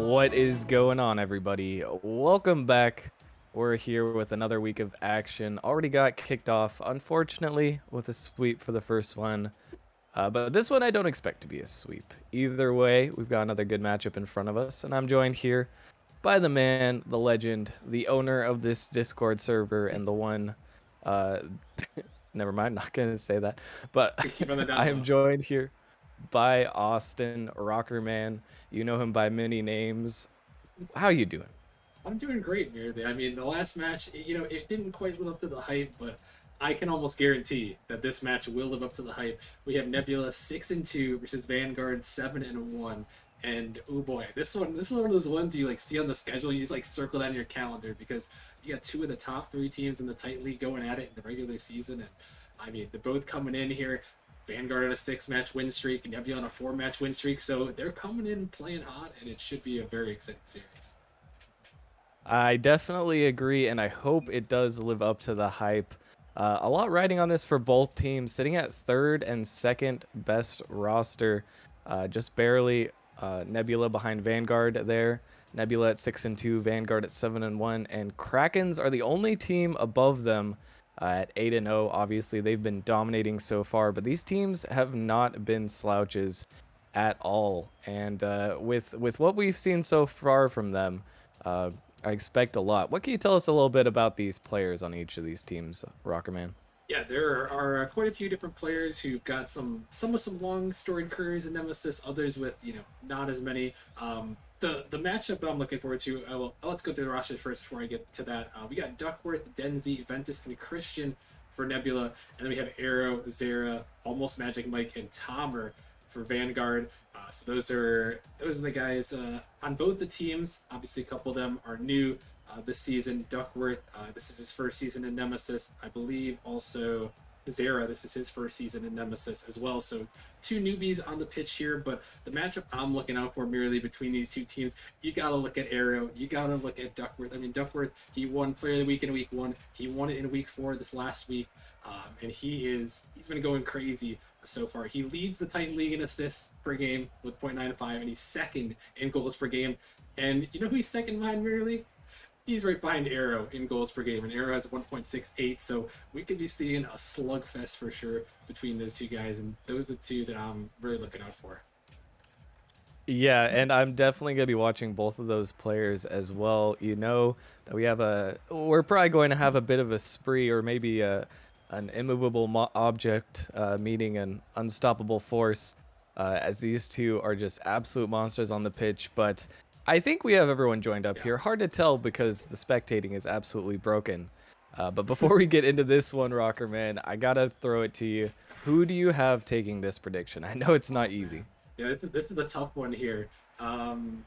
What is going on, everybody? Welcome back. We're here with another week of action. Already got kicked off, unfortunately, with a sweep for the first one. But this one I don't expect to be a sweep. Either way, we've got another good matchup in front of us, and I'm joined here by the man, the legend, the owner of this Discord server, and the one. Uh, Never mind, not gonna say that. But Keep on the down I am low. joined here by Austin Rockerman. You know him by many names. How you doing? I'm doing great, weirdly. I mean, the last match, it didn't quite live up to the hype, but I can almost guarantee that this match will live up to the hype. We have Nebula 6-2 versus Vanguard 7-1. And oh boy, this is one of those ones you like see on the schedule. You just like circle that in your calendar because you got two of the top three teams in the tight league going at it in the regular season. And I mean, they're both coming in here. Vanguard on a 6-match win streak, and Nebula on a 4-match win streak. So they're coming in playing hot, and it should be a very exciting series. I definitely agree, and I hope it does live up to the hype. A lot riding on this for both teams, sitting at third and second best roster, just barely. Nebula behind Vanguard there. Nebula at 6-2, Vanguard at 7-1, and Krakens are the only team above them at 8-0. Obviously, they've been dominating so far, but these teams have not been slouches at all. And with what we've seen so far from them, I expect a lot. What can you tell us a little bit about these players on each of these teams, Rockerman? Yeah, there are quite a few different players who've got some with some long storied careers in Nemesis, others with not as many. The matchup I'm looking forward to. Let's go through the roster first before I get to that. We got Duckworth, Denzi, Ventus, and Christian for Nebula, and then we have Arrow, Zera, Almost Magic Mike, and Tomer for Vanguard. So those are the guys on both the teams. Obviously, a couple of them are new this season. Duckworth, this is his first season in Nemesis. I believe also Zera, this is his first season in Nemesis as well. So two newbies on the pitch here, but the matchup I'm looking out for merely between these two teams, you got to look at Arrow. You got to look at Duckworth. I mean, Duckworth, he won Player of the Week in week one. He won it in week four this last week. And he's been going crazy so far. He leads the Titan League in assists per game with 0.95, and he's second in goals per game. And you know who he's second behind merely? He's right behind Arrow in goals per game, and Arrow has 1.68. So we could be seeing a slugfest for sure between those two guys, and those are the two that I'm really looking out for. Yeah, and I'm definitely going to be watching both of those players as well. You know that we're probably going to have a bit of a spree, or maybe an immovable object meeting an unstoppable force, as these two are just absolute monsters on the pitch. But I think we have everyone joined up here. Hard to tell because the spectating is absolutely broken. But before we get into this one, Rockerman, I got to throw it to you. Who do you have taking this prediction? I know it's not easy. Yeah, this is the tough one here. Man,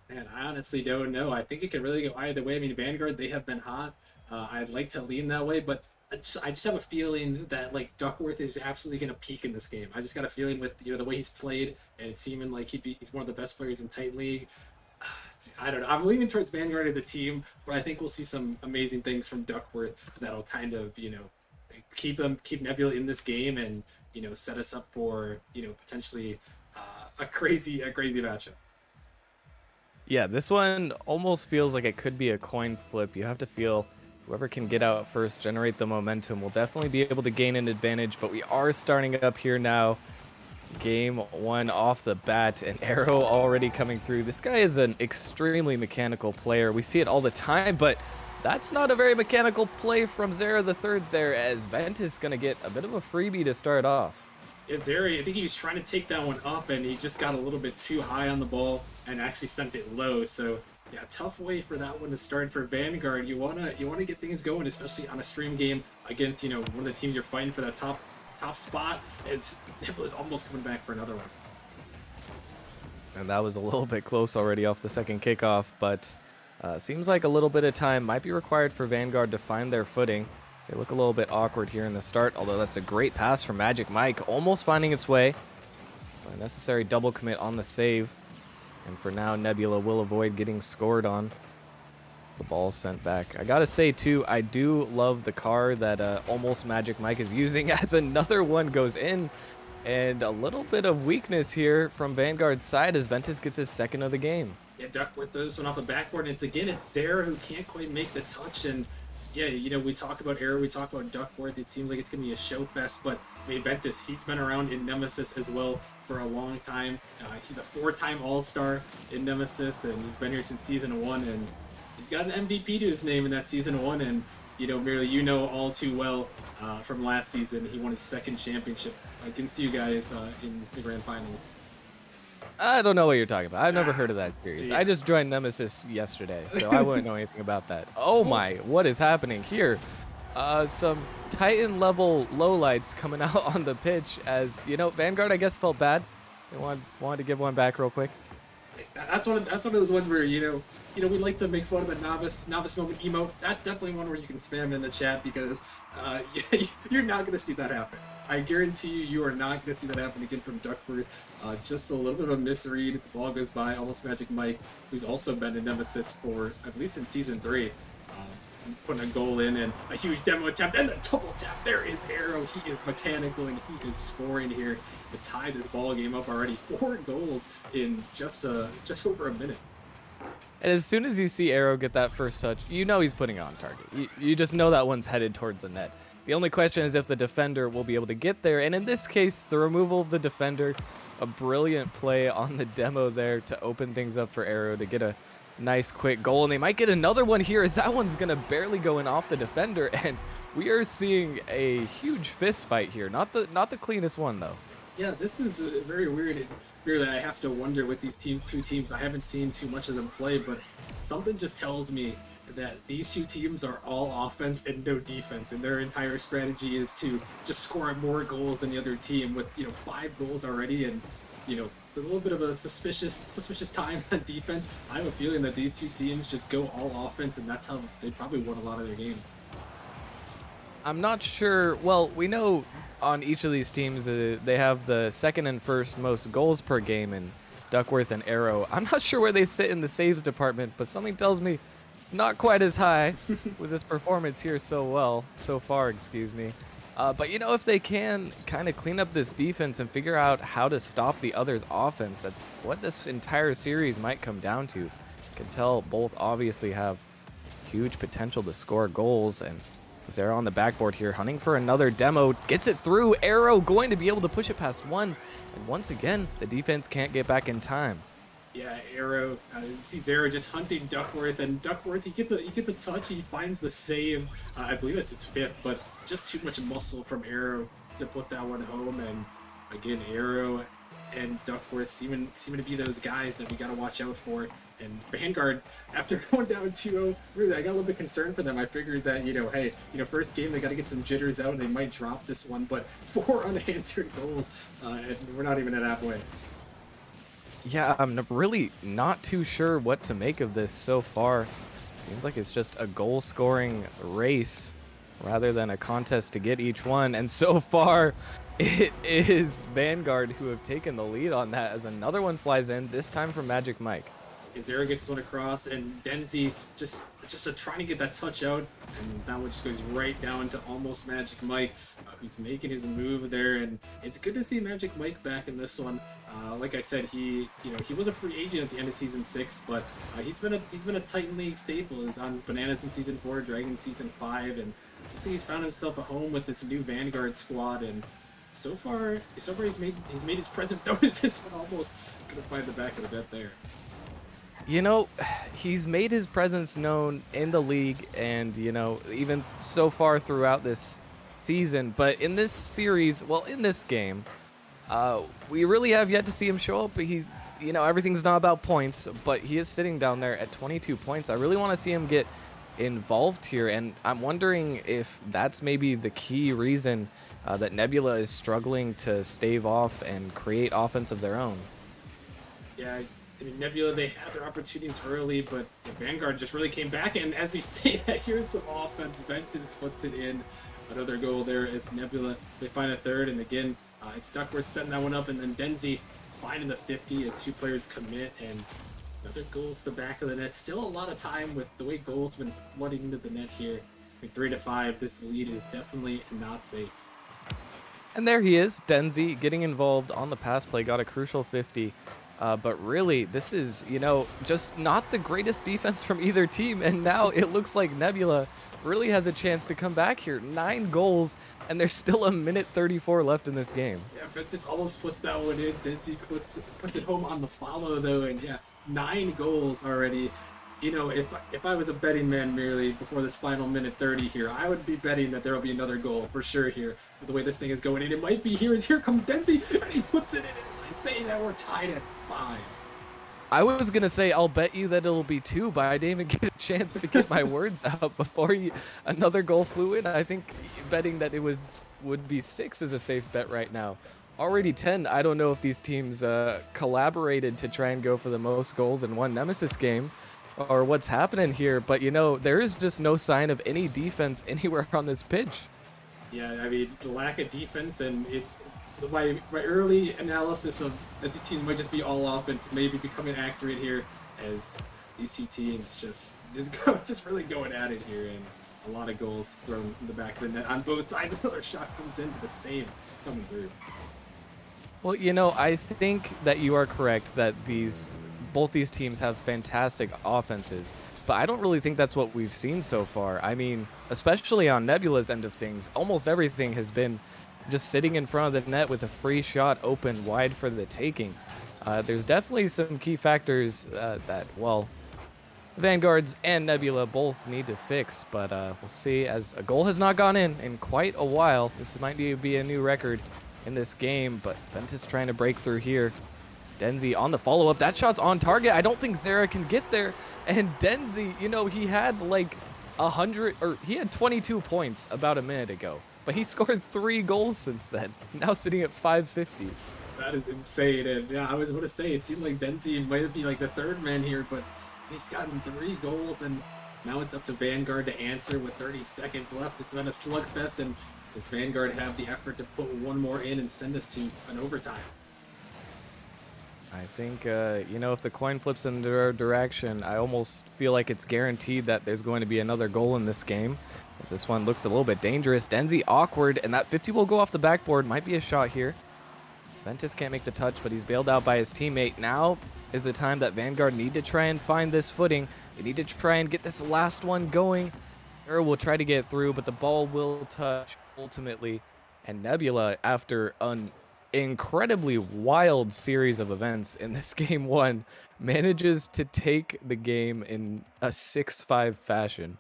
I honestly don't know. I think it could really go either way. I mean, Vanguard, they have been hot. I'd like to lean that way, but I just have a feeling that like Duckworth is absolutely going to peak in this game. I just got a feeling with the way he's played and it's seeming like he's one of the best players in Titan League. I don't know. I'm leaning towards Vanguard as a team, but I think we'll see some amazing things from Duckworth that'll kind of keep Nebula in this game and set us up for potentially a crazy matchup. Yeah, this one almost feels like it could be a coin flip. You have to feel whoever can get out first, generate the momentum, will definitely be able to gain an advantage. But we are starting up here now. Game one off the bat, and Arrow already coming through. This guy is an extremely mechanical player. We see it all the time, but that's not a very mechanical play from Zera the third there, as Ventus going to get a bit of a freebie to start off. Yeah, Zeri, I think he was trying to take that one up, and he just got a little bit too high on the ball and actually sent it low. So yeah, tough way for that one to start for Vanguard. You wanna get things going, especially on a stream game against one of the teams you're fighting for that top spot. As Nebula is almost coming back for another one. And that was a little bit close already off the second kickoff, but seems like a little bit of time might be required for Vanguard to find their footing. So they look a little bit awkward here in the start, although that's a great pass from Magic Mike, almost finding its way. A necessary double commit on the save. And for now, Nebula will avoid getting scored on. The ball sent back. I gotta say, too, I do love the car that almost Magic Mike is using as another one goes in. And a little bit of weakness here from Vanguard's side as Ventus gets his second of the game. Yeah, Duckworth throws one off the backboard, and it's Zara who can't quite make the touch. And yeah, we talk about Arrow, we talk about Duckworth. It seems like it's gonna be a show fest, but I mean, Ventus, he's been around in Nemesis as well for a long time. He's a four-time All-Star in Nemesis, and he's been here since season 1, and he's got an MVP to his name in that season 1. And merely all too well from last season, he won his second championship against you guys in the grand finals. I don't know what you're talking about. I've never heard Ah, of that series. I yeah. just joined Nemesis yesterday, so I wouldn't know anything about that. Oh Oh, my, what is happening here? Some Titan level lowlights coming out on the pitch as, Vanguard, I guess, felt bad. They wanted to give one back real quick. that's one of those ones where we like to make fun of the novice moment emote. That's definitely one where you can spam in the chat because you're not gonna see that happen. I guarantee you are not gonna see that happen again from Duckworth. Just a little bit of a misread. The ball goes by, almost Magic Mike, who's also been in Nemesis for at least in season 3. Putting a goal in and a huge demo attempt and the double tap. There is Arrow. He is mechanical and he is scoring here to tie this ball game up already. 4 goals in just over a minute. And as soon as you see Arrow get that first touch, you know he's putting it on target. You just know that one's headed towards the net. The only question is if the defender will be able to get there. And in this case, the removal of the defender, a brilliant play on the demo there to open things up for Arrow to get a nice quick goal. And they might get another one here as that one's going to barely go in off the defender. And we are seeing a huge fist fight here. Not the cleanest one, though. Yeah, this is very weird. Really, I have to wonder with these two teams. I haven't seen too much of them play, but something just tells me that these two teams are all offense and no defense, and their entire strategy is to just score more goals than the other team with 5 goals already, and a little bit of a suspicious time on defense. I have a feeling that these two teams just go all offense, and that's how they probably won a lot of their games. I'm not sure. Well, we know on each of these teams they have the second and first most goals per game in Duckworth and Arrow. I'm not sure where they sit in the saves department, but something tells me not quite as high with this performance here so far, excuse me. But if they can kind of clean up this defense and figure out how to stop the other's offense, that's what this entire series might come down to. You can tell both obviously have huge potential to score goals, and Zara on the backboard here, hunting for another demo, gets it through. Arrow going to be able to push it past one, and once again, the defense can't get back in time. Yeah, Arrow. You see Zara just hunting Duckworth, and Duckworth he gets a touch. He finds the save. I believe it's his 5th, but just too much muscle from Arrow to put that one home. And again, Arrow and Duckworth seeming to be those guys that we got to watch out for. And Vanguard, after going down 2-0, really, I got a little bit concerned for them. I figured that, hey, first game, they got to get some jitters out, and they might drop this one. But 4 unanswered goals, and we're not even at halfway. Yeah, I'm really not too sure what to make of this so far. Seems like it's just a goal-scoring race rather than a contest to get each one. And so far, it is Vanguard who have taken the lead on that as another one flies in, this time from Magic Mike. Zara gets this one across, and Denzi just trying to get that touch out, and that one just goes right down to almost Magic Mike, who's making his move there. And it's good to see Magic Mike back in this one. Like I said, he was a free agent at the end of season 6, but he's been a Titan League staple. He's on Bananas in season 4, Dragon season 5, and looks like he's found himself a home with this new Vanguard squad. And so far he's made his presence noticed. This one almost gonna find the back of the net there. He's made his presence known in the league and, even so far throughout this season. But in this series, in this game, we really have yet to see him show up. But everything's not about points, but he is sitting down there at 22 points. I really want to see him get involved here. And I'm wondering if that's maybe the key reason that Nebula is struggling to stave off and create offense of their own. Yeah, I mean, Nebula, they had their opportunities early, but the Vanguard just really came back. And as we say that, here's some offense. Ventus puts it in. Another goal there as Nebula. They find a third, and again, it's Duckworth setting that one up, and then Denzi finding the 50 as 2 players commit, and another goal to the back of the net. Still a lot of time with the way goals have been flooding into the net here. I mean, 3-5, this lead is definitely not safe. And there he is, Denzi, getting involved on the pass play, got a crucial 50. But really, this is, just not the greatest defense from either team. And now it looks like Nebula really has a chance to come back here. 9 goals, and there's still a minute 34 left in this game. Yeah, but this almost puts that one in. Dempsey puts it home on the follow though, and yeah, 9 goals already. If I was a betting man merely before this final minute 30 here, I would be betting that there will be another goal for sure here. With the way this thing is going, and it might be here. As here comes Dempsey, and he puts it in. And as I say that, we're tied at 5. I was gonna say I'll bet you that it'll be 2, but I didn't even get a chance to get my words out before another goal flew in. I think betting that would be 6 is a safe bet right now. Already 10. I don't know if these teams collaborated to try and go for the most goals in one Nemesis game, or what's happening here. But there is just no sign of any defense anywhere on this pitch. Yeah, I mean, the lack of defense, and it's my early analysis of that these teams might just be all offense maybe becoming accurate here, as these two teams just really going at it here, and a lot of goals thrown in the back of the net on both sides. Another shot comes in, the same coming through. Well, I think that you are correct that both these teams have fantastic offenses, but I don't really think that's what we've seen so far. I mean, especially on Nebula's end of things, almost everything has been just sitting in front of the net with a free shot open wide for the taking. There's definitely some key factors that, well, Vanguards and Nebula both need to fix, but we'll see, as a goal has not gone in quite a while. This might be a new record in this game, but Ventus trying to break through here. Denzi on the follow-up. That shot's on target. I don't think Zera can get there. And Denzi, he had like 100, or he had 22 points about a minute ago, but he scored 3 goals since then. Now sitting at 550. That is insane. And yeah, I was going to say, it seemed like Denzi might be like the third man here, but he's gotten 3 goals, and now it's up to Vanguard to answer with 30 seconds left. It's not a slugfest, and does Vanguard have the effort to put one more in and send us to an overtime? I think, if the coin flips in their direction, I almost feel like it's guaranteed that there's going to be another goal in this game, as this one looks a little bit dangerous. Denzi awkward, and that 50 will go off the backboard. Might be a shot here. Ventus can't make the touch, but he's bailed out by his teammate. Now is the time that Vanguard need to try and find this footing. They need to try and get this last one going. Or will try to get through, but the ball will touch ultimately. And Nebula, after an incredibly wild series of events in this game 1, manages to take the game in a 6-5 fashion.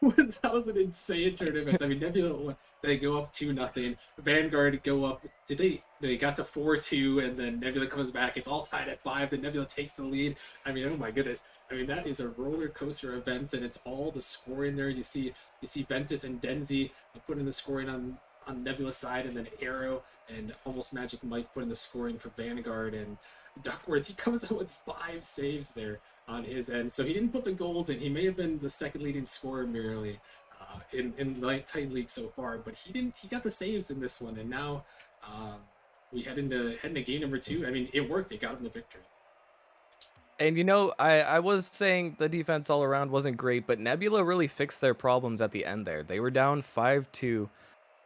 That was an insane tournament. I mean, Nebula, they go up 2-0. Vanguard go up. They got to 4-2, and then Nebula comes back. It's all tied at 5. Then Nebula takes the lead. I mean, oh my goodness. I mean, that is a roller coaster of events, and it's all the scoring there. You see Ventus and Denzi putting the scoring on Nebula's side, and then Arrow and almost Magic Mike putting the scoring for Vanguard, and Duckworth, he comes out with 5 saves there on his end. So he didn't put the goals in. He may have been the second leading scorer merely in the Titan League so far, but he got the saves in this one, and now we head into game number 2. I mean, it worked. It got him the victory. And I was saying the defense all around wasn't great, but Nebula really fixed their problems at the end there. They were down 5-2,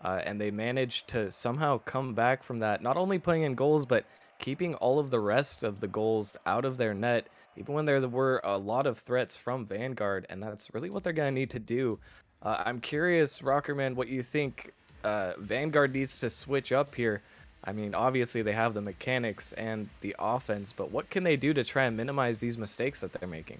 and they managed to somehow come back from that, not only putting in goals, but keeping all of the rest of the goals out of their net, even when there were a lot of threats from Vanguard, and that's really what they're going to need to do. I'm curious, Rockerman, what you think Vanguard needs to switch up here. I mean, obviously they have the mechanics and the offense, but what can they do to try and minimize these mistakes that they're making?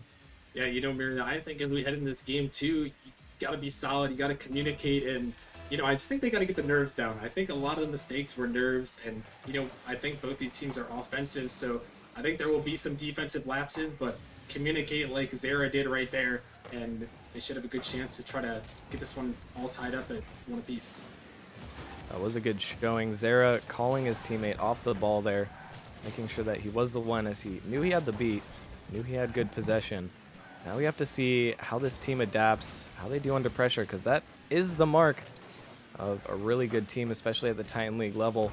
Yeah, Miranda, I think as we head into this game too, you got to be solid. You got to communicate, and I just think they got to get the nerves down. I think a lot of the mistakes were nerves, and I think both these teams are offensive, so I think there will be some defensive lapses, but communicate like Zera did right there, and they should have a good chance to try to get this one all tied up at 1 apiece. That was a good showing. Zera calling his teammate off the ball there, making sure that he was the one, as he knew he had the beat, knew he had good possession. Now we have to see how this team adapts, how they do under pressure, because that is the mark of a really good team, especially at the Titan League level.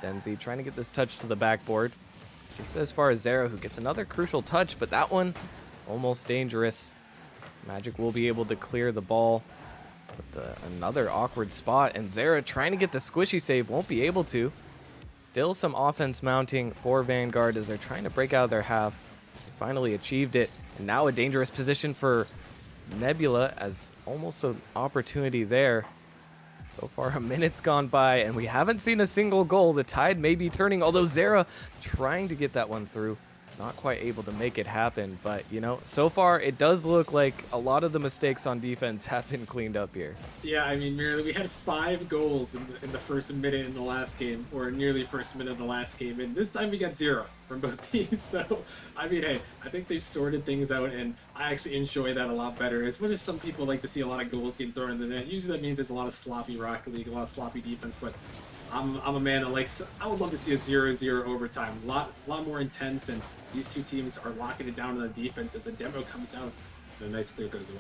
Denzi trying to get this touch to the backboard. Gets as far as Zera, who gets another crucial touch, but that one almost dangerous. Magic will be able to clear the ball. But another awkward spot, and Zera trying to get the squishy save, won't be able to. Still some offense mounting for Vanguard as they're trying to break out of their half. They finally achieved it. And now a dangerous position for Nebula as almost an opportunity there. So far, a minute's gone by, and we haven't seen a single goal. The tide may be turning, although Zera trying to get that one through. Not quite able to make it happen, but, you know, so far it does look like a lot of the mistakes on defense have been cleaned up here. Yeah, I mean, merely we had 5 goals in the first minute in the last game, or nearly first minute of the last game, and this time we got 0 from both teams. So, I mean, hey, I think they've sorted things out, and I actually enjoy that a lot better. As much as some people like to see a lot of goals getting thrown in the net, usually that means there's a lot of sloppy Rocket League, a lot of sloppy defense, but I'm a man that likes. I would love to see a 0-0 overtime, lot more intense, and these two teams are locking it down on the defense as the demo comes out. The nice clear goes away.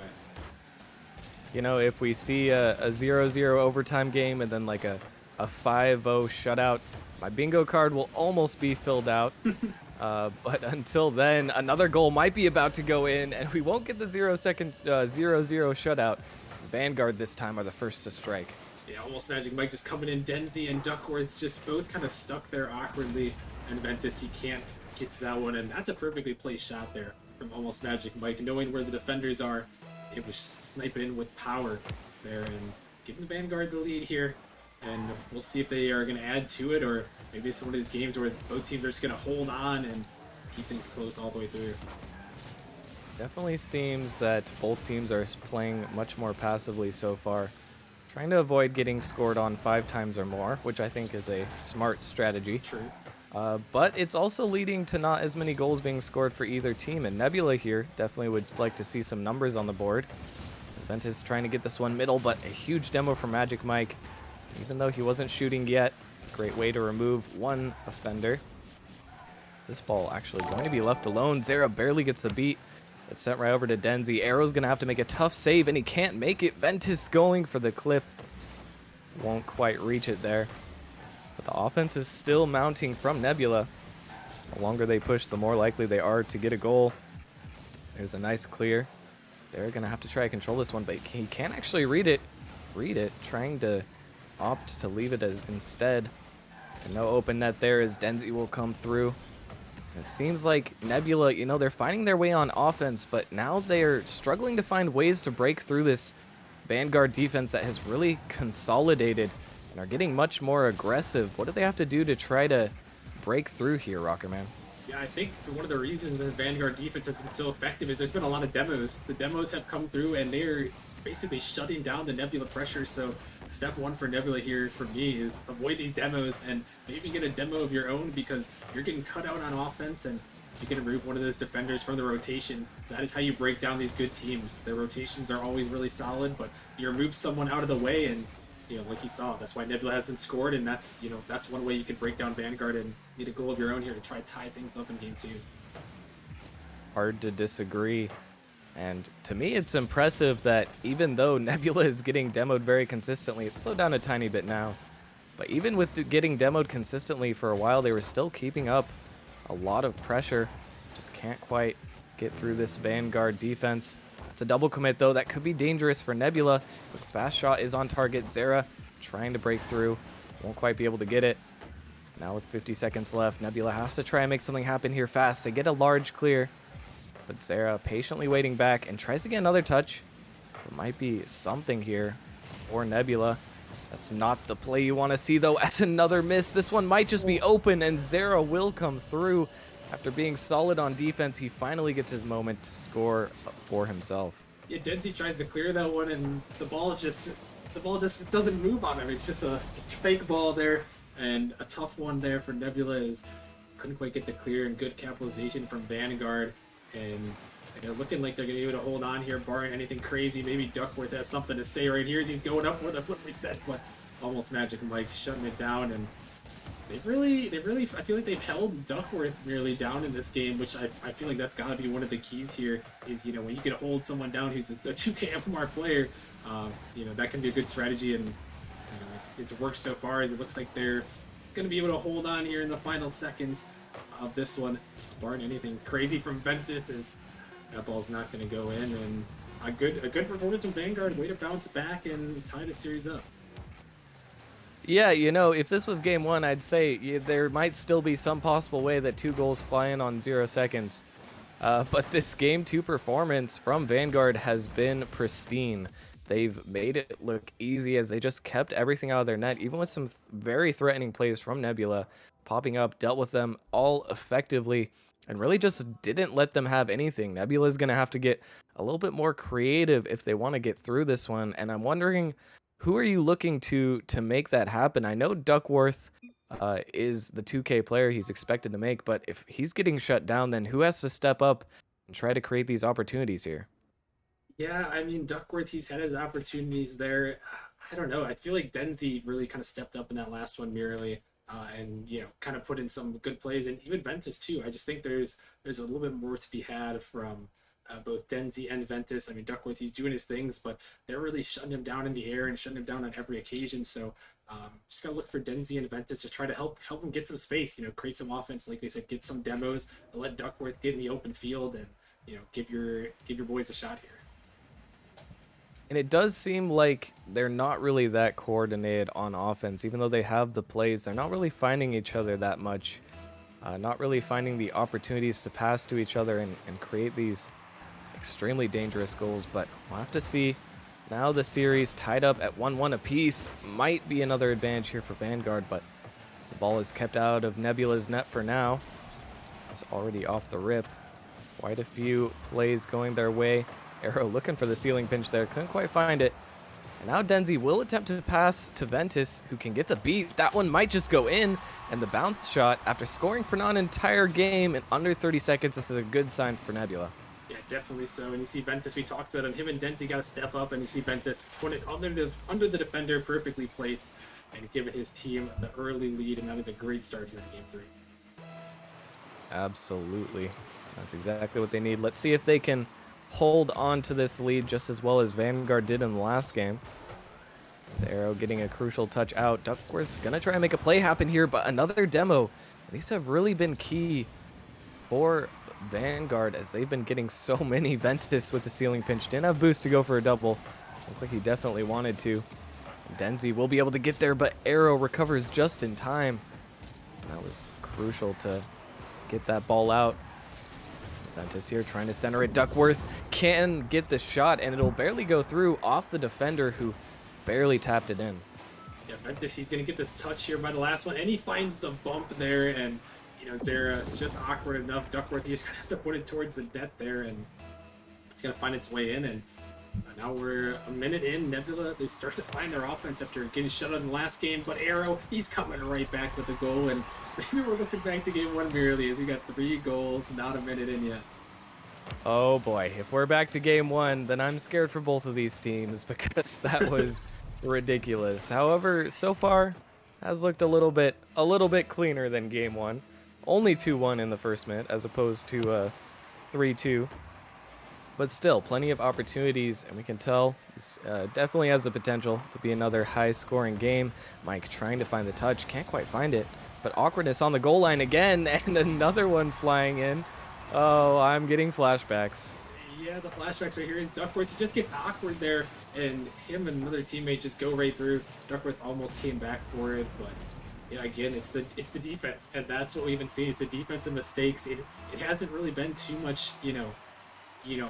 You know, if we see a 0-0 overtime game and then like a 5-0 shutout, my bingo card will almost be filled out. But until then, another goal might be about to go in, and we won't get the 0-0 shutout. As Vanguard this time are the first to strike. Yeah, almost Magic Mike just coming in. Denzi and Duckworth just both kind of stuck there awkwardly, and Ventus, he can't get to that one, and that's a perfectly placed shot there from almost Magic Mike. Knowing where the defenders are, it was sniping in with power there and giving the Vanguard the lead here. And we'll see if they are going to add to it, or maybe some of these games where both teams are just going to hold on and keep things close all the way through. Definitely seems that both teams are playing much more passively so far, trying to avoid getting scored on 5 times or more, which I think is a smart strategy. True. But it's also leading to not as many goals being scored for either team, and Nebula here definitely would like to see some numbers on the board. As Ventus trying to get this one middle, but a huge demo from Magic Mike. Even though he wasn't shooting yet, great way to remove one offender. This ball actually going to be left alone. Zera barely gets the beat. It's sent right over to Denzi. Arrow's going to have to make a tough save, and he can't make it. Ventus going for the clip. Won't quite reach it there. But the offense is still mounting from Nebula. The longer they push, the more likely they are to get a goal. There's a nice clear. Zera going to have to try to control this one, but he can't actually read it. Trying to opt to leave it as instead. And no open net there as Denzi will come through. It seems like Nebula, you know, they're finding their way on offense, but now they're struggling to find ways to break through this Vanguard defense that has really consolidated and are getting much more aggressive. What do they have to do to try to break through here, Rockerman? Yeah, I think one of the reasons that Vanguard defense has been so effective is there's been a lot of demos. The demos have come through, and they're basically shutting down the Nebula pressure. So step one for Nebula here for me is avoid these demos and maybe get a demo of your own, because you're getting cut out on offense and you can remove one of those defenders from the rotation. That is how you break down these good teams. Their rotations are always really solid, but you remove someone out of the way, and you know, like you saw, that's why Nebula hasn't scored, and that's, you know, that's one way you can break down Vanguard and get a goal of your own here to try to tie things up in game 2. Hard to disagree. And to me, it's impressive that even though Nebula is getting demoed very consistently, it's slowed down a tiny bit now. But even with getting demoed consistently for a while, they were still keeping up a lot of pressure. Just can't quite get through this Vanguard defense. It's a double commit, though. That could be dangerous for Nebula. Quick fast shot is on target. Zera trying to break through. Won't quite be able to get it. Now with 50 seconds left, Nebula has to try and make something happen here fast. They get a large clear. But Zera patiently waiting back and tries to get another touch. There might be something here for Nebula. That's not the play you want to see, though. That's another miss. This one might just be open, and Zera will come through. After being solid on defense, he finally gets his moment to score for himself. Yeah, Denzi tries to clear that one, and the ball just doesn't move on him. It's just a fake ball there, and a tough one there for Nebula is couldn't quite get the clear, and good capitalization from Vanguard. And they're looking like they're going to be able to hold on here, barring anything crazy. Maybe Duckworth has something to say right here as he's going up with a flip reset, but almost Magic Mike shutting it down. And they really, I feel like they've held Duckworth nearly down in this game, which I feel like that's got to be one of the keys here. Is, you know, when you can hold someone down who's a 2K FMR player, you know, that can be a good strategy. And you know, it's worked so far, as it looks like they're going to be able to hold on here in the final seconds of this one, barring anything crazy from Ventus. Is that ball's not going to go in, and a good performance from Vanguard. Way to bounce back and tie the series up. Yeah, you know, if this was game one, I'd say there might still be some possible way that 2 goals fly in on 0 seconds. But this game two performance from Vanguard has been pristine. They've made it look easy as they just kept everything out of their net, even with some very threatening plays from Nebula popping up, dealt with them all effectively, and really just didn't let them have anything. Nebula is going to have to get a little bit more creative if they want to get through this one, and I'm wondering who are you looking to make that happen? I know Duckworth is the 2K player he's expected to make, but if he's getting shut down, then who has to step up and try to create these opportunities here? Yeah, I mean Duckworth, he's had his opportunities there. I don't know. I feel like Denzi really kind of stepped up in that last one merely, and kind of put in some good plays, and even Ventus too. I just think there's a little bit more to be had from both Denzi and Ventus. I mean Duckworth, he's doing his things, but they're really shutting him down in the air and shutting him down on every occasion. So just gotta look for Denzi and Ventus to try to help him get some space. Create some offense, like we said, get some demos, and let Duckworth get in the open field, and give your boys a shot here. And it does seem like they're not really that coordinated on offense, even though they have the plays. They're not really finding each other that much, not really finding the opportunities to pass to each other and create these extremely dangerous goals. But we'll have to see. Now the series tied up at 1-1 apiece. Might be another advantage here for Vanguard, but the ball is kept out of Nebula's net for now. It's already off the rip. Quite a few plays going their way. Arrow looking for the ceiling pinch there. Couldn't quite find it. And now Denzi will attempt to pass to Ventus, who can get the beat. That one might just go in. And the bounce shot, after scoring for not an entire game in under 30 seconds, this is a good sign for Nebula. Yeah, definitely so. And you see Ventus, we talked about him and Denzi got to step up, and you see Ventus put it under the defender, perfectly placed, and giving his team the early lead, and that is a great start here in Game 3. Absolutely. That's exactly what they need. Let's see if they can hold on to this lead just as well as Vanguard did in the last game. As Arrow getting a crucial touch out. Duckworth gonna try and make a play happen here, but another demo. These have really been key for Vanguard as they've been getting so many Ventus with the ceiling pinch. Didn't have boost to go for a double. Looked like he definitely wanted to. Denzi will be able to get there, but Arrow recovers just in time. That was crucial to get that ball out. Ventus here trying to center it. Duckworth can get the shot, and it'll barely go through off the defender who barely tapped it in. Yeah, Ventus, he's going to get this touch here by the last one, and he finds the bump there, and, Zera just awkward enough. Duckworth, he just has to put it towards the net there, and it's going to find its way in, and now we're a minute in. Nebula, they start to find their offense after getting shut out in the last game, but Arrow, he's coming right back with the goal, and maybe we're looking back to game one merely as we got 3 goals, not a minute in yet. Oh boy, if we're back to game one, then I'm scared for both of these teams because that was ridiculous. However, so far has looked a little bit cleaner than game one. Only 2-1 in the first minute as opposed to 3-2. But still, plenty of opportunities, and we can tell this definitely has the potential to be another high-scoring game. Mike trying to find the touch, can't quite find it, but awkwardness on the goal line again, and another one flying in. Oh, I'm getting flashbacks. Yeah, the flashbacks right here is Duckworth. He just gets awkward there, and him and another teammate just go right through. Duckworth almost came back for it, but yeah, again, it's the defense, and that's what we've been seeing. It's the defensive mistakes. It hasn't really been too much,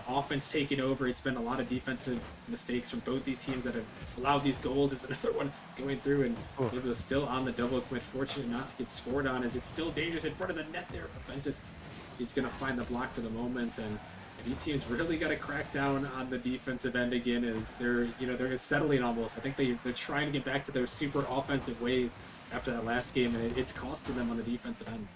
offense taking over. It's been a lot of defensive mistakes from both these teams that have allowed these goals. It's another one going through, and it was still on the double commit. Fortunate not to get scored on, as it's still dangerous in front of the net there. But Ventus, he's going to find the block for the moment, and these teams really got to crack down on the defensive end again, as they're settling almost. I think they're trying to get back to their super offensive ways after that last game, and it's costing them on the defensive end.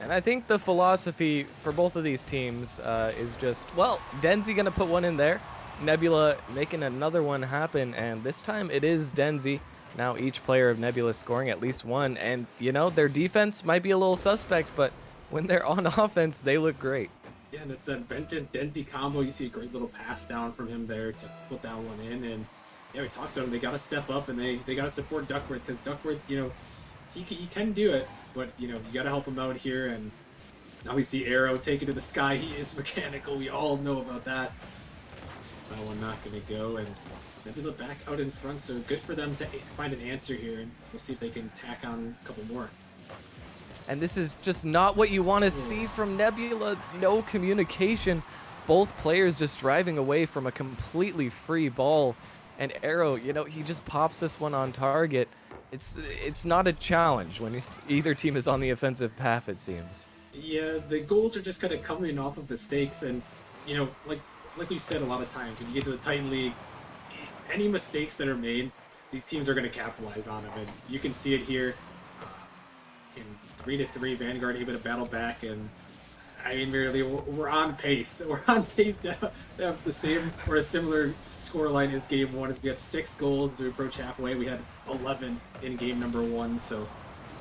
And I think the philosophy for both of these teams is just, well, Denzi going to put one in there. Nebula making another one happen, and this time it is Denzi. Now each player of Nebula scoring at least one, and, their defense might be a little suspect, but when they're on offense, they look great. Yeah, and it's that Ventus-Denzi combo. You see a great little pass down from him there to put that one in, and yeah, we talked about him. They got to step up, and they got to support Duckworth, because Duckworth, he can do it, but you got to help him out here. And now we see Arrow take it to the sky. He is mechanical. We all know about that. Is that one not going to go? And Nebula back out in front, so good for them to find an answer here, and we'll see if they can tack on a couple more. And this is just not what you want to see from Nebula. No communication. Both players just driving away from a completely free ball. And Arrow, he just pops this one on target. It's not a challenge when either team is on the offensive path, it seems. Yeah, the goals are just kind of coming off of mistakes, and like we said a lot of times, when you get to the Titan League, any mistakes that are made, these teams are going to capitalize on them, and you can see it here. In 3-3, Vanguard able to battle back, and I mean, really, we're on pace. We're on pace to have the same or a similar scoreline as game one. As we had 6 goals as we approach halfway. We had 11 in game number 1, so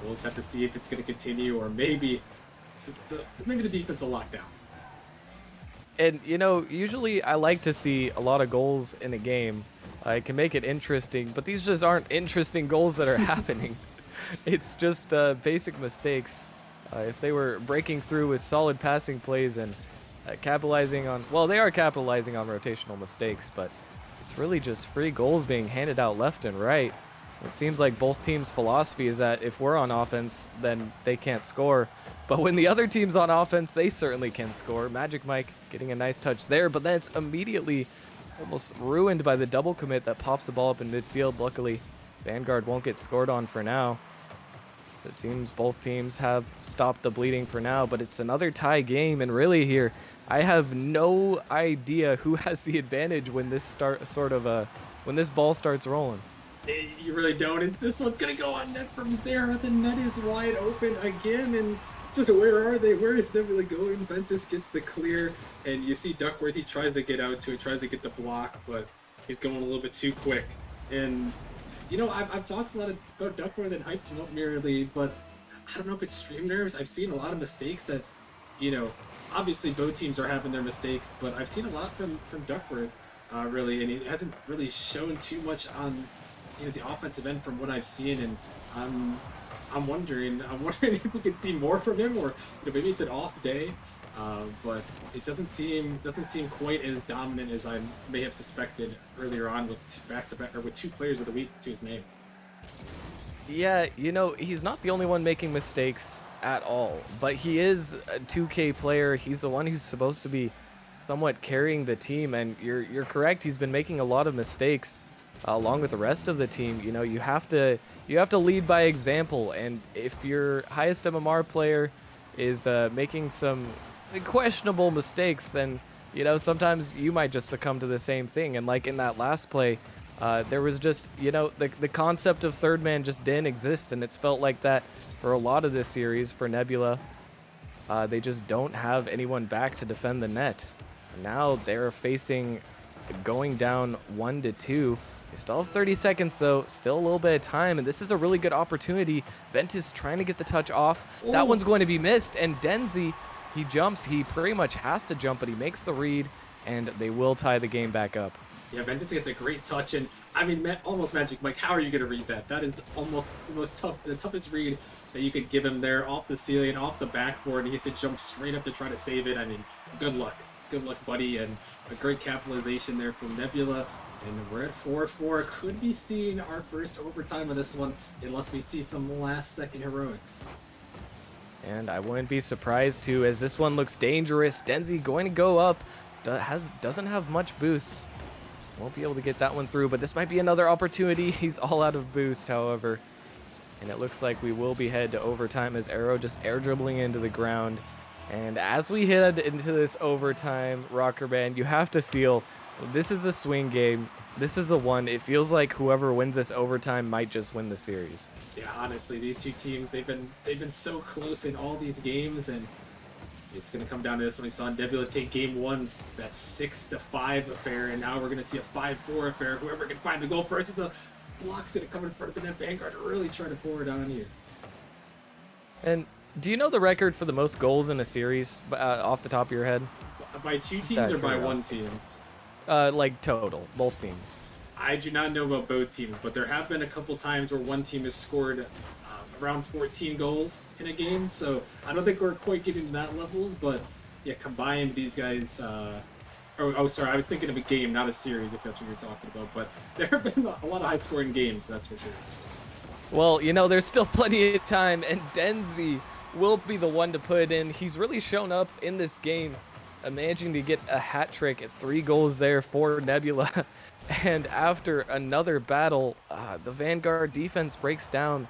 we'll just have to see if it's going to continue, or maybe the defense will lock down. And, usually I like to see a lot of goals in a game. It can make it interesting, but these just aren't interesting goals that are happening. It's just basic mistakes. If they were breaking through with solid passing plays and capitalizing on... Well, they are capitalizing on rotational mistakes, but it's really just free goals being handed out left and right. It seems like both teams' philosophy is that if we're on offense, then they can't score. But when the other team's on offense, they certainly can score. Magic Mike getting a nice touch there, but then it's immediately almost ruined by the double commit that pops the ball up in midfield. Luckily, Vanguard won't get scored on for now. It seems both teams have stopped the bleeding for now, but it's another tie game, and really here, I have no idea who has the advantage when this when this ball starts rolling. You really don't. And this one's gonna go on net from Zara. The net is wide open again, and just where are they? Where is Nebula going? Ventus gets the clear, and you see Duckworth. He tries to get out to it, tries to get the block, but he's going a little bit too quick. And I've talked a lot about Duckworth and hyped him up merely, but I don't know if it's stream nerves. I've seen a lot of mistakes that, obviously both teams are having their mistakes, but I've seen a lot from Duckworth, really, and he hasn't really shown too much on, the offensive end from what I've seen, and I'm wondering if we can see more from him, or maybe it's an off day. But it doesn't seem quite as dominant as I may have suspected earlier on with back-to-back or with 2 players of the week to his name. Yeah, he's not the only one making mistakes at all, but he is a 2K player. He's the one who's supposed to be somewhat carrying the team, and you're correct. He's been making a lot of mistakes along with the rest of the team. You have to lead by example, and if your highest MMR player is making some questionable mistakes, then sometimes you might just succumb to the same thing. And like in that last play, there was just the concept of third man just didn't exist, and it's felt like that for a lot of this series for Nebula. They just don't have anyone back to defend the net. Now they're facing going down 1-2. They still have 30 seconds, though. Still a little bit of time, and this is a really good opportunity. Ventus trying to get the touch off. Ooh. That one's going to be missed, and Denzi, he jumps. He pretty much has to jump, but he makes the read, and they will tie the game back up. Yeah, Ventus gets a great touch, and I mean, almost Magic Mike. How are you going to read that? That is almost the toughest read that you could give him there, off the ceiling, off the backboard. He has to jump straight up to try to save it. I mean, good luck, buddy, and a great capitalization there from Nebula. And we're at 4-4. Could be seeing our first overtime of this one, unless we see some last-second heroics. And I wouldn't be surprised too, as this one looks dangerous. Denzi going to go up. Doesn't have much boost. Won't be able to get that one through, but this might be another opportunity. He's all out of boost, however. And it looks like we will be headed to overtime as Arrow just air dribbling into the ground. And as we head into this overtime, Rocker Band, you have to feel this is a swing game. This is a one. It feels like whoever wins this overtime might just win the series. Yeah, honestly, these two teams, they've been so close in all these games, and it's going to come down to this one. We saw Nebula take game one, that 6-5 affair, and now we're going to see a 5-4 affair. Whoever can find the goal first is the block's going to come in front of the net. Vanguard really trying to pour it on here. And do you know the record for the most goals in a series off the top of your head? By two teams or by one team? Like total, both teams. I do not know about both teams, but there have been a couple times where one team has scored around 14 goals in a game, so I don't think we're quite getting to that levels, but yeah, combined, these guys Oh, sorry, I was thinking of a game, not a series, if that's what you're talking about. But there have been a lot of high-scoring games, that's for sure. Well, there's still plenty of time, and Denzi will be the one to put it in. He's really shown up in this game, managing to get a hat trick at 3 goals there for Nebula. And after another battle, the Vanguard defense breaks down.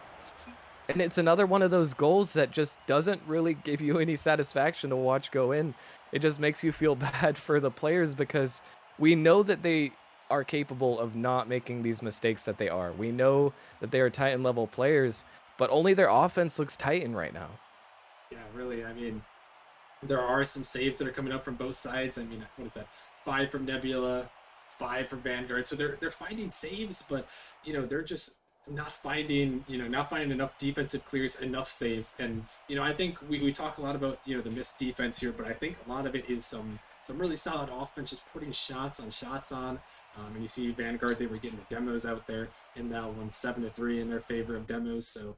And it's another one of those goals that just doesn't really give you any satisfaction to watch go in. It just makes you feel bad for the players because we know that they are capable of not making these mistakes that they are. We know that they are Titan level players, but only their offense looks Titan right now. Yeah, really. I mean, there are some saves that are coming up from both sides. I mean, what is that? 5 from Nebula, 5 from Vanguard. So they're finding saves, but they're just not finding enough defensive clears, enough saves. And I think we talk a lot about the missed defense here, but I think a lot of it is some really solid offense, just putting shots on shots on. And you see Vanguard, they were getting the demos out there in that one, 7-3 in their favor of demos. So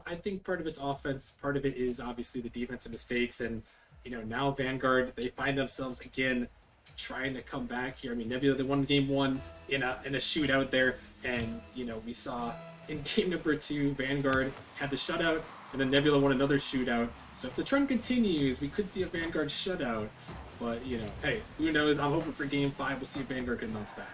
I think part of it's offense, part of it is obviously the defensive mistakes, and now Vanguard, they find themselves again trying to come back here. I mean, Nebula, they won game 1 in a shootout there, and we saw in game number 2, Vanguard had the shutout, and then Nebula won another shootout. So if the trend continues, we could see a Vanguard shutout. But hey, who knows? I'm hoping for game 5 we'll see if Vanguard can bounce back.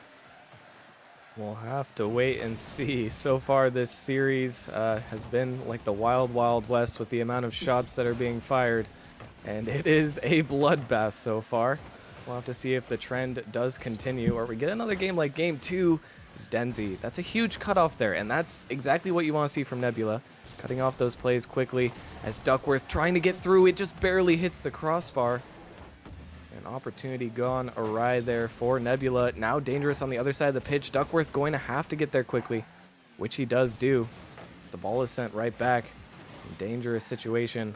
We'll have to wait and see. So far, this series has been like the wild, wild west with the amount of shots that are being fired. And it is a bloodbath so far. We'll have to see if the trend does continue or we get another game like game 2. It's Denzi. That's a huge cutoff there, and that's exactly what you want to see from Nebula. Cutting off those plays quickly as Duckworth trying to get through. It just barely hits the crossbar. An opportunity gone awry there for Nebula. Now dangerous on the other side of the pitch. Duckworth going to have to get there quickly, which he does do. The ball is sent right back. Dangerous situation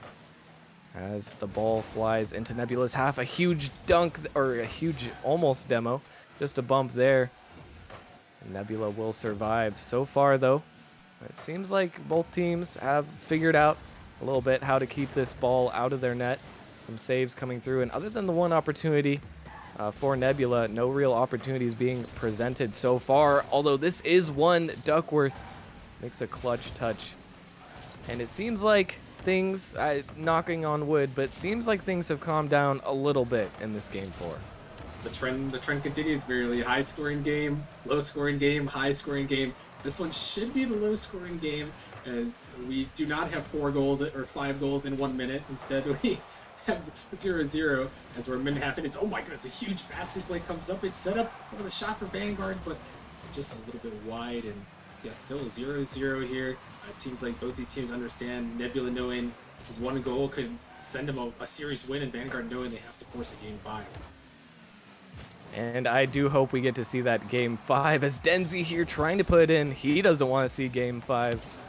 as the ball flies into Nebula's half. A huge dunk, or a huge almost demo. Just a bump there. Nebula will survive. So far, though, it seems like both teams have figured out a little bit how to keep this ball out of their net. Some saves coming through, and other than the one opportunity for Nebula, no real opportunities being presented so far, although this is one. Duckworth makes a clutch touch, and it seems like things, knocking on wood, but it seems like things have calmed down a little bit in this game 4. The trend continues. Really high scoring game, low scoring game, high scoring game. This one should be the low scoring game, as we do not have 4 goals or 5 goals in 1 minute. Instead, we have 0-0 as we're a minute and a half in. It's, oh my goodness, a huge passing play comes up. It's set up for the shot for Vanguard, but just a little bit wide. And yeah, still 0-0 here. It seems like both these teams understand Nebula knowing 1 goal could send them a series win, and Vanguard knowing they have to force a game 5. And I do hope we get to see that game 5 as Denzi here trying to put it in. He doesn't want to see game 5.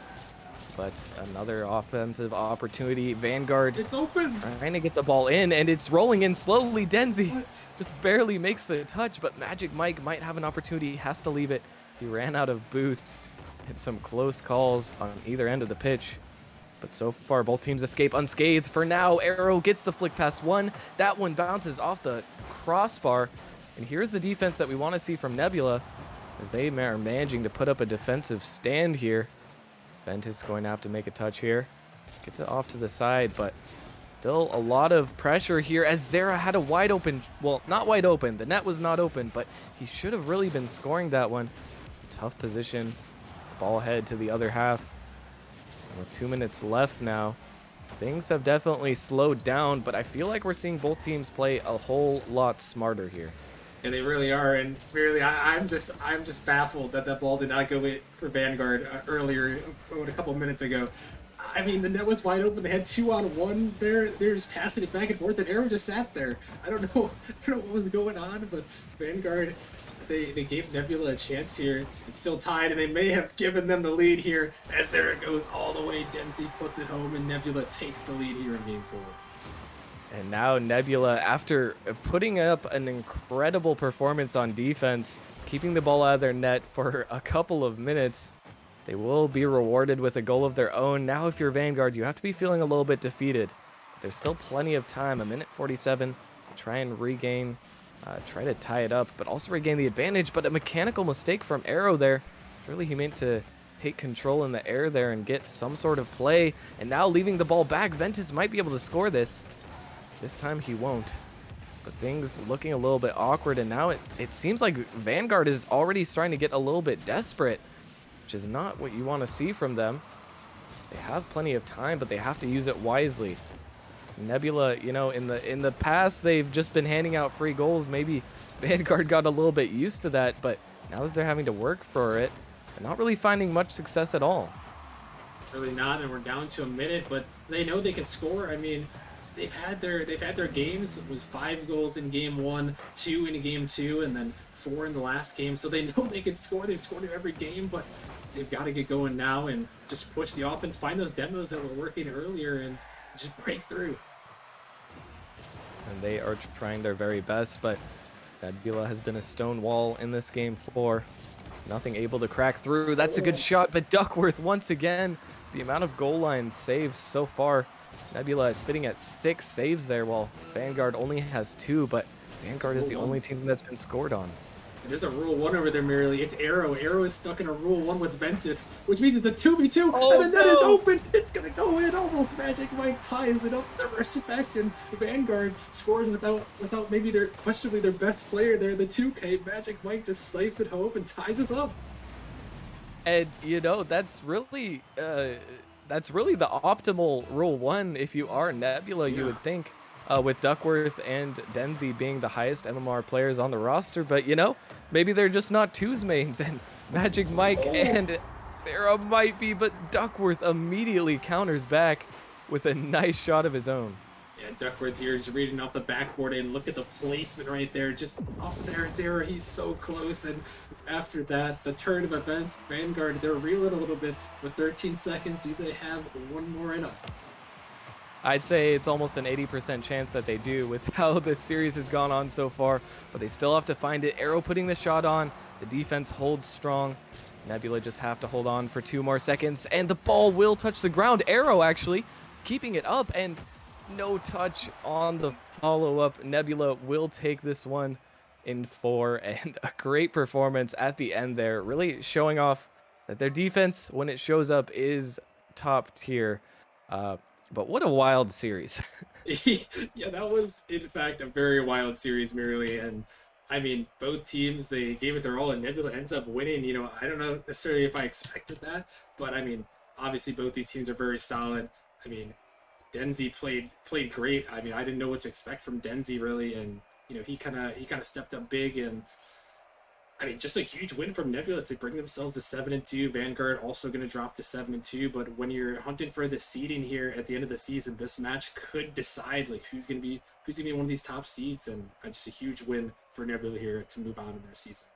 But another offensive opportunity. Vanguard, it's open, trying to get the ball in, and it's rolling in slowly. Denzi just barely makes the touch, but Magic Mike might have an opportunity. He has to leave it. He ran out of boost. Hit some close calls on either end of the pitch. But so far, both teams escape unscathed. For now, Arrow gets the flick past 1. That one bounces off the crossbar. And here's the defense that we want to see from Nebula, as they are managing to put up a defensive stand here. Ventus going to have to make a touch here. Gets it off to the side, but still a lot of pressure here as Zera had a wide open, well, not wide open. The net was not open, but he should have really been scoring that one. Tough position. Ball head to the other half. And with 2 minutes left now, things have definitely slowed down, but I feel like we're seeing both teams play a whole lot smarter here. And they really are, and really, I'm just baffled that ball did not go in for Vanguard earlier, a couple of minutes ago. I mean, the net was wide open. They had 2-on-1 there. They're just passing it back and forth, and Arrow just sat there. I don't know what was going on, but Vanguard, they gave Nebula a chance here. It's still tied, and they may have given them the lead here. As there it goes all the way. Denzi puts it home, and Nebula takes the lead here in Game 4. And now Nebula, after putting up an incredible performance on defense, keeping the ball out of their net for a couple of minutes, they will be rewarded with a goal of their own. Now, if you're Vanguard, you have to be feeling a little bit defeated. But there's still plenty of time, 1:47, to try and regain try to tie it up, but also regain the advantage. But a mechanical mistake from Arrow there. Surely he meant to take control in the air there and get some sort of play. And now leaving the ball back, Ventus might be able to score this. This time he won't. But things looking a little bit awkward, and now it seems like Vanguard is already starting to get a little bit desperate, which is not what you want to see from them. They have plenty of time, but they have to use it wisely. Nebula, you know, in the past, they've just been handing out free goals. Maybe Vanguard got a little bit used to that, but now that they're having to work for it, they're not really finding much success at all. Really not, and we're down to a minute, but they know they can score. I mean, they've had their games. It was 5 goals in game 1, 2 in game 2, and then 4 in the last game. So they know they can score. They've scored in every game, but they've got to get going now and just push the offense, find those demos that were working earlier, and just break through. And they are trying their very best, but Nebula has been a stone wall in this game for nothing able to crack through. That's a good shot, but Duckworth once again, the amount of goal line saves so far. Nebula is sitting at 6 saves there, while Vanguard only has 2, but Vanguard is the only team that's been scored on. And there's a Rule 1 over there, merely. It's Arrow. Arrow is stuck in a Rule 1 with Ventus, which means it's a 2v2, and the net is open! It's gonna go in! Almost Magic Mike ties it up. The respect, and Vanguard scores without maybe their, questionably their best player there, the 2K. Magic Mike just slices it home and ties us up. And, you know, that's really the optimal Rule 1 if you are Nebula, you would think. With Duckworth and Denzi being the highest MMR players on the roster, but you know, maybe they're just not twos mains, and Magic Mike and Sarah might be, but Duckworth immediately counters back with a nice shot of his own. Yeah, Duckworth here is reading off the backboard, and look at the placement right there, just up there, Zara, he's so close. And after that, the turn of events, Vanguard, they're reeling a little bit. With 13 seconds, do they have one more in them? I'd say it's almost an 80% chance that they do with how this series has gone on so far, but they still have to find it. Arrow putting the shot on, the defense holds strong. Nebula just have to hold on for 2 more seconds, and the ball will touch the ground. Arrow actually keeping it up, and no touch on the follow-up. Nebula will take this one in 4, and a great performance at the end there, really showing off that their defense, when it shows up, is top tier. But what a wild series. Yeah, that was, in fact, a very wild series, merely. And I mean, both teams, they gave it their all, and Nebula ends up winning. You know, I don't know necessarily if I expected that, but I mean, obviously both these teams are very solid. I mean, Denzi played great. I mean, I didn't know what to expect from Denzi, really, and you know, he kind of stepped up big. And I mean, just a huge win from Nebula to bring themselves to 7-2. Vanguard also going to drop to 7-2. But when you're hunting for the seeding here at the end of the season, this match could decide like who's going to be one of these top seeds. And just a huge win for Nebula here to move on in their season.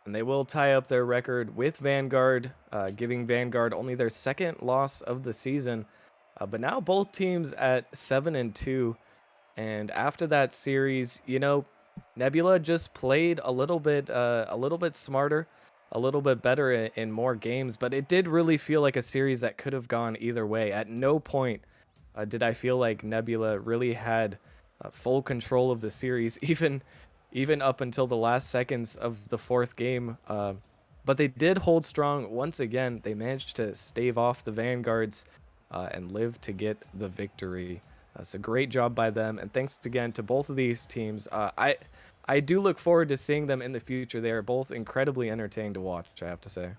And they will tie up their record with Vanguard, giving Vanguard only their 2nd loss of the season. But now both teams at 7-2. And after that series, you know, Nebula just played a little bit smarter, a little bit better in more games, but it did really feel like a series that could have gone either way. At no point did I feel like Nebula really had full control of the series, even up until the last seconds of the 4th game. But they did hold strong once again. They managed to stave off the Vanguards and live to get the victory. So great job by them, and thanks again to both of these teams. I do look forward to seeing them in the future. They are both incredibly entertaining to watch, I have to say.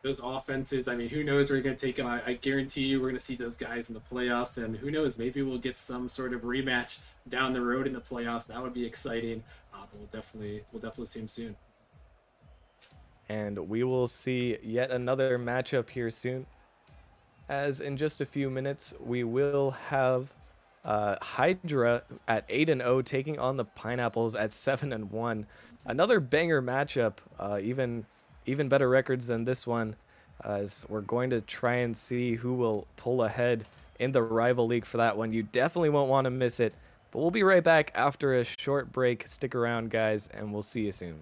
Those offenses, I mean, who knows where you're going to take them. I guarantee you we're going to see those guys in the playoffs, and who knows, maybe we'll get some sort of rematch down the road in the playoffs. That would be exciting, but we'll definitely see them soon. And we will see yet another matchup here soon, as in just a few minutes we will have Hydra at 8-0 taking on the Pineapples at 7-1. Another banger matchup, even better records than this one, as we're going to try and see who will pull ahead in the rival league for that one. You definitely won't want to miss it, but we'll be right back after a short break. Stick around, guys, and we'll see you soon.